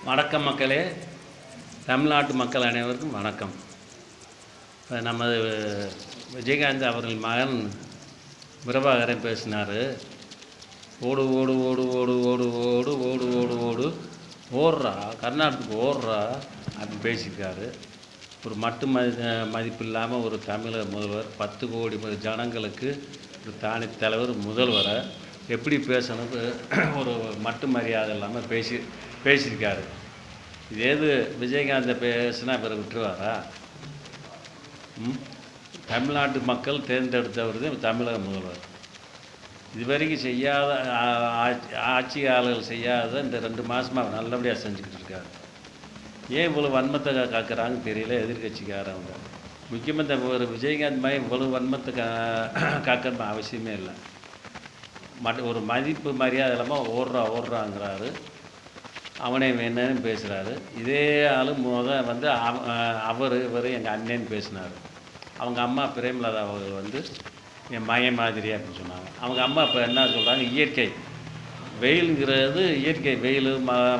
வணக்கம் மக்களே, தமிழ்நாட்டு மக்கள் அனைவருக்கும் வணக்கம். நமது விஜயகாந்த் அவர்கள் மகன் பிரபாகரன் பேசினார். ஓடு ஓடு ஓடு ஓடு ஓடு ஓடு ஓடு ஓடு ஓடு ஓடுறா, கர்நாடகத்துக்கு ஓடுறா அப்படின்னு பேசியிருக்காரு. ஒரு மதிப்பு இல்லாமல் ஒரு தமிழக முதல்வர் 10 கோடி ஜனங்களுக்கு ஒரு தானி தலைவர் முதல்வரை எப்படி பேசணும், ஒரு மரியாதை இல்லாமல் பேசியிருக்காரு. இது ஏது விஜயகாந்தை பேசுனா பிறகு விட்டுருவாரா? தமிழ்நாட்டு மக்கள் தேர்ந்தெடுத்தவர் தான் தமிழக முதல்வர். இதுவரைக்கும் செய்யாத ஆட்சியாளர்கள் செய்யாத இந்த 2 மாதமாக நல்லபடியாக செஞ்சுக்கிட்டு இருக்காரு. ஏன் இவ்வளோ வன்மத்தை காக்குறாங்கன்னு தெரியல எதிர்கட்சிக்காரவங்க. முக்கியமாக ஒரு விஜயகாந்த் மாதிரி இவ்வளோ வன்மத்தை காக்கணும் அவசியமே இல்லை. ஒரு மதிப்பு மரியாதை இல்லாமல் ஓடுறாங்கிறாரு. அவனே வேணுன்னு பேசுகிறாரு. இதே ஆள் வந்து இவர் எங்கள் அண்ணன்னு பேசினார். அவங்க அம்மா பிரேமலதா அவர்கள் வந்து என் மகன் மாதிரி அப்படின்னு சொன்னாங்க. அவங்க அம்மா இப்போ என்ன சொல்கிறாங்க, இயற்கை வெயிலுங்கிறது இயற்கை. வெயில்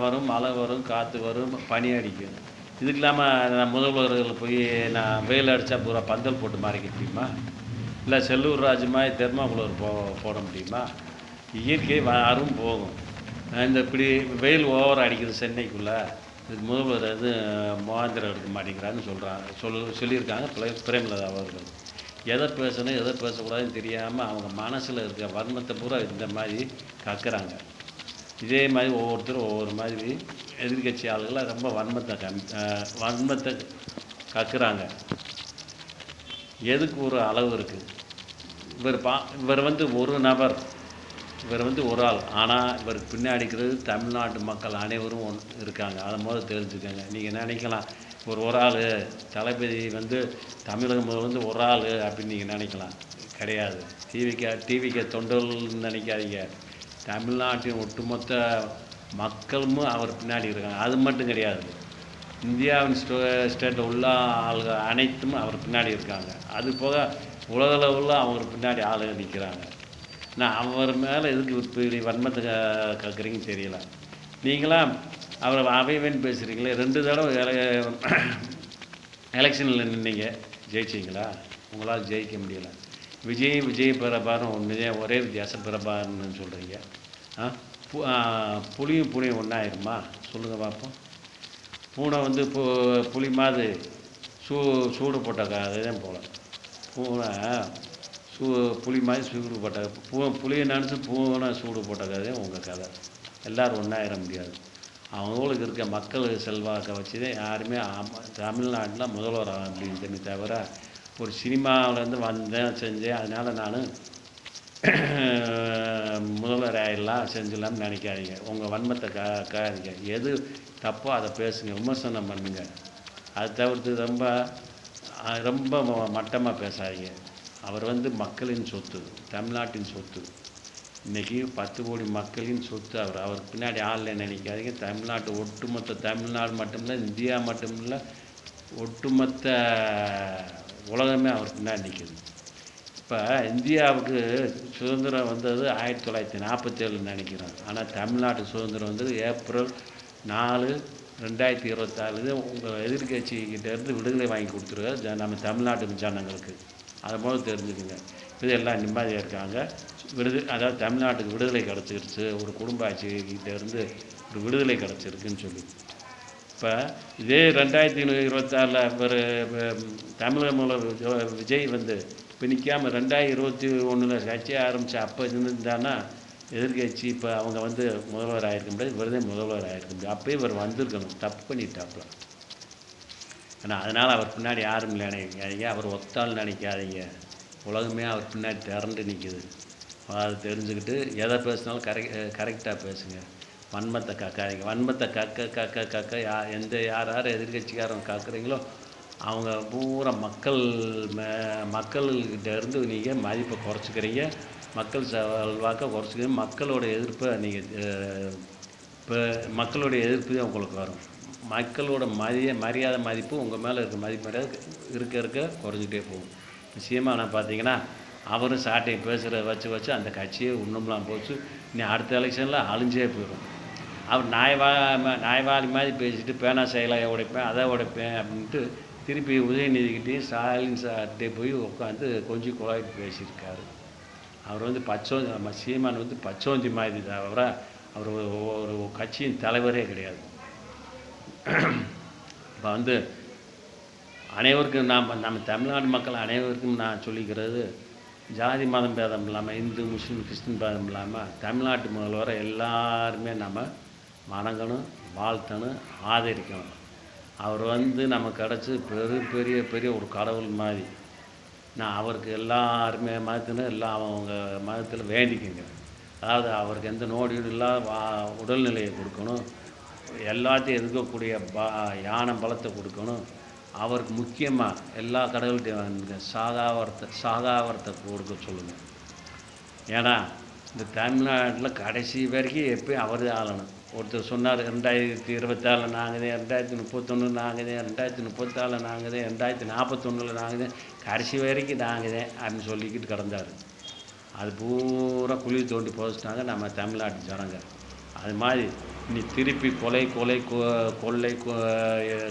வரும், மழை வரும், காற்று வரும், பனி அடிக்கும். இதுக்கு இல்லாமல் நான் முதல்வர்கள் போய் நான் வெயில் அடித்தா பூரா பந்தல் போட்டு மறைக்க முடியுமா? இல்லை செல்லூர் ராஜு மாதிரி தெர்மாகுலர் போட முடியுமா? இயற்கை வரும் போகும். இந்த இப்படி வெயில் ஓவர் அடிக்குது சென்னைக்குள்ளே, இதுக்கு முதல்வர் முகாந்திரம் எடுக்க மாட்டேங்கிறான்னு சொல்லியிருக்காங்க பிரேமலதா அவர்கள். எதை பேசணும் எதை பேசக்கூடாதுன்னு தெரியாமல் அவங்க மனசில் இருக்க வன்மத்தை பூரா இந்த மாதிரி கக்குறாங்க. இதே மாதிரி ஒவ்வொருத்தரும் ஒவ்வொரு மாதிரி எதிர்கட்சி ஆளுகளாக ரொம்ப வன்மத்தை கக்குறாங்க. எதுக்கு ஒரு அளவு இருக்குது. இவர் வந்து ஒரு நபர், இவர் வந்து ஒரு ஆள். ஆனால் இவருக்கு பின்னாடிக்கிறது தமிழ்நாட்டு மக்கள் அனைவரும் இருக்காங்க. அதை முதல்ல தெரிஞ்சுக்கோங்க. நீங்கள் நினைக்கலாம் ஒரு ஆள் தளபதி வந்து தமிழகம் வந்து ஒரு ஆள் அப்படின்னு நீங்கள் நினைக்கலாம். கிடையாது. டிவிக்கு தொண்டர்கள்னு நினைக்காதீங்க. தமிழ்நாட்டின் ஒட்டுமொத்த மக்களும் அவர் பின்னாடி இருக்காங்க. அது மட்டும் கிடையாது, இந்தியாவின் ஸ்டேட்டில் உள்ள ஆளுகள் அனைத்தும் அவர் பின்னாடி இருக்காங்க. அது போக உலகளவில் அவர் பின்னாடி ஆளுகள் நிற்கிறாங்க. நான் அவர் மேலே எதுக்கு இப்படி வன்மத்தை கேட்குறீங்கன்னு தெரியல. நீங்களாம் அவரை அவைவேன்னு பேசுகிறீங்களே. 2 தடவை எலெக்ஷனில் நின்னீங்க, ஜெயிச்சிங்களா? உங்களால் ஜெயிக்க முடியலை. விஜய் பிரபாகரன் ஒரே வித்தியாசம். பிரபாகரன்னு சொல்கிறீங்க. புலியும் ஒன்றாயிருமா? சொல்லுங்கள் பார்ப்போம். பூனை வந்து புலி மாதிரி சூடு போட்ட அதுதான் போல். பூனை புலி மாதிரி சூடு போட்ட புளியை நினச்சி பூனை சூடு போட்ட கதையும் உங்கள் கதை. எல்லோரும் ஒன்றாயிர முடியாது. அவங்களுக்கு இருக்க மக்கள் செல்வாக்கை வச்சு தான் யாருமே தமிழ்நாட்டில் முதல்வர் அப்படின்னு தவிர ஒரு சினிமாவிலேருந்து வந்தேன் செஞ்சேன் அதனால் நான் முதல்வர் ஆகிடலாம் செஞ்சிடலாம்னு நினைக்காதீங்க. உங்கள் வன்மத்தை காதீங்க. எது தப்போ அதை பேசுங்க, விமர்சனம் பண்ணுங்க. அதை தவிர்த்து ரொம்ப மட்டமாக பேசாதீங்க. அவர் வந்து மக்களின் சொத்து, தமிழ்நாட்டின் சொத்து. இன்றைக்கி 10 கோடி மக்களின் சொத்து அவருக்கு பின்னாடி ஆளில் நினைக்காதீங்க. ஒட்டுமொத்த தமிழ்நாடு மட்டுமில்லை, இந்தியா மட்டுமில்லை, ஒட்டுமொத்த உலகமே அவர் பின்னாடி நிற்கிது. இப்போ இந்தியாவுக்கு சுதந்திரம் வந்தது 1947 நினைக்கிறோம். ஆனால் தமிழ்நாட்டு சுதந்திரம் வந்தது ஏப்ரல் 4, 2024. உங்கள் எதிர்கட்சிக்கிட்டேருந்து விடுதலை வாங்கி கொடுத்துருக்காரு நம்ம தமிழ்நாட்டு ஜனங்களுக்கு. அதை முதல் தெரிஞ்சுக்குங்க. இது எல்லாம் நிம்மதியாக இருக்காங்க. அதாவது தமிழ்நாட்டுக்கு விடுதலை கிடச்சிருச்சு, ஒரு குடும்ப ஆட்சிக்கிட்டேருந்து ஒரு விடுதலை கிடச்சிருக்குன்னு சொல்லி. இப்போ இதே 2026 ஒரு தமிழக முதல்வர் விஜய் வந்து இப்போ நிற்காமல் 2021 கட்சி ஆரம்பித்து அப்போ இருந்திருந்தான்னா எதிர்கட்சி இப்போ அவங்க வந்து முதல்வர் ஆகிருக்க முடியாது. இவரதே முதல்வர் ஆகிருக்க முடியாது. அப்போயே இவர் வந்திருக்கணும். தப்பு பண்ணிட்டாப்புல. ஆனால் அதனால் அவர் பின்னாடி யாரும் நினைக்காதீங்க. அவர் ஒத்தால் நினைக்காதீங்க. உலகமே அவர் பின்னாடி திரண்டு நிற்கிது. அதை தெரிஞ்சுக்கிட்டு எதை பேசினாலும் கரெக்டாக பேசுங்க. வன்மத்தை காக்காதீங்க. வன்மத்தை கக்க யார் எதிர்கட்சிக்காரங்க காக்குறீங்களோ அவங்க பூரா மக்கள்கிட்ட இருந்து நீங்கள் மதிப்பை குறைச்சிக்கிறீங்க. மக்கள் செல்வாக்கை குறைச்சிக்கிறீங்க. மக்களோட எதிர்ப்பை நீங்கள் இப்போ மக்களுடைய எதிர்ப்பு தான் உங்களுக்கு வரும். மக்களோட மரியாதை மதிப்பு உங்கள் மேலே இருக்க மதிப்பு இருக்க குறைஞ்சிட்டே போகும். நிச்சயமாக நான் பார்த்தீங்கன்னா அவரும் சாட்டையை பேசுகிறத வச்சு அந்த கட்சியே இன்னும்லாம் போச்சு. இனி அடுத்த எலெக்ஷனில் அழிஞ்சே போயிடும். அவர் நாய்வாலி மாதிரி பேசிட்டு பேனா செயலை உடைப்பேன் அதை உடைப்பேன் அப்படின்ட்டு திருப்பி உதயநிதிக்கிட்டேயும் ஸ்டாலின் சார்கிட்டே போய் உட்காந்து கொஞ்சம் குழாய்ட்டு பேசியிருக்காரு. அவர் வந்து நம்ம சீமான் வந்து பச்சோந்தி மாதிரி தவிர அவர் ஒரு கட்சியின் தலைவரே கிடையாது. இப்போ வந்து அனைவருக்கும் நம்ம தமிழ்நாடு மக்கள் அனைவருக்கும் நான் சொல்லிக்கிறது, ஜாதி மதம் பேதம் இல்லாமல், இந்து முஸ்லீம் கிறிஸ்டின் பேதம் இல்லாமல் தமிழ்நாட்டு முதல்வரை எல்லாருமே நம்ம வணங்கணும், வாழ்த்தணும், ஆதரிக்கணும். அவர் வந்து நமக்கு கிடச்சி பெரிய ஒரு கடவுள் மாதிரி. நான் அவருக்கு எல்லாருமே மதத்திலும் எல்லாம் அவங்க மதத்தில் வேண்டிக்குங்க. அதாவது அவருக்கு எந்த நோயும் இல்லாத உடல்நிலையை கொடுக்கணும், எல்லாத்தையும் எதிர்க்கக்கூடிய யானை பலத்தை கொடுக்கணும். அவருக்கு முக்கியமாக எல்லா கடவுள்கிட்டையும் வந்து சாகாவரத்தை கொடுக்க சொல்லுங்கள். ஏன்னா இந்த தமிழ்நாட்டில் கடைசி வரைக்கும் எப்பயும் அவர் தான் ஆளணும். ஒருத்தர் சொன்னார் 2024 நாங்கள் தான், 2031 நாங்கள் தான், 2034 நாங்கள் தான், 2041 நாங்கள் தான், கடைசி வரைக்கும் நாங்கள் தான் அப்படின்னு சொல்லிக்கிட்டு கிடந்தார். அது பூரா குழி தோண்டி போதிச்சிட்டாங்க நம்ம தமிழ்நாட்டு ஜனங்க. அது மாதிரி இனி திருப்பி கொள்ளை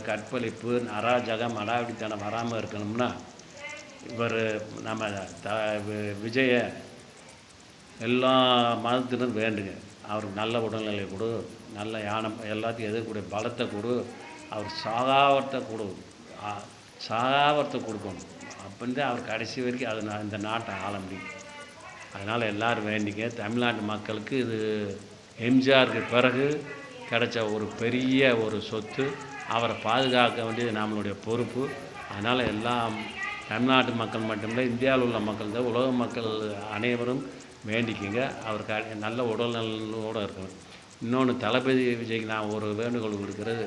கற்பழிப்பு அராஜகம் அடாவடித்தனம் வராமல் இருக்கணும்னா இவர் நம்ம விஜய எல்லா மதத்திலும் வேண்டுங்க. அவருக்கு நல்ல உடல்நிலை கொடு, நல்ல யானம் எல்லாத்தையும் எதிர்க்கக்கூடிய பலத்தை கொடு, அவர் சாகாவரத்தை கொடுக்கணும். அப்படின்னு தான் அவர் கடைசி வரைக்கும் அது இந்த நாட்டை ஆள முடியும். அதனால் எல்லோரும் வேண்டிங்க. தமிழ்நாட்டு மக்களுக்கு இது எம்ஜிஆருக்கு பிறகு கிடைச்ச ஒரு பெரிய ஒரு சொத்து. அவரை பாதுகாக்க வேண்டியது நம்மளுடைய பொறுப்பு. அதனால் எல்லாம் தமிழ்நாட்டு மக்கள் மட்டுமில்லை, இந்தியாவில் உள்ள மக்கள் தான், உலக மக்கள் அனைவரும் வேண்டிக்குங்க. அவருக்கு நல்ல உடல்நலோடு இருக்கணும். இன்னொன்று, தளபதி விஜய்க்கு நான் ஒரு வேண்டுகோள் கொடுக்கிறது,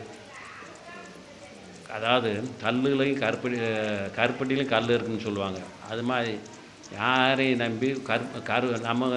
அதாவது கல்லுலையும் கருப்பட்டிலையும் கல் இருக்குதுன்னு சொல்லுவாங்க. அது மாதிரி யாரையும் நம்பி நம்ம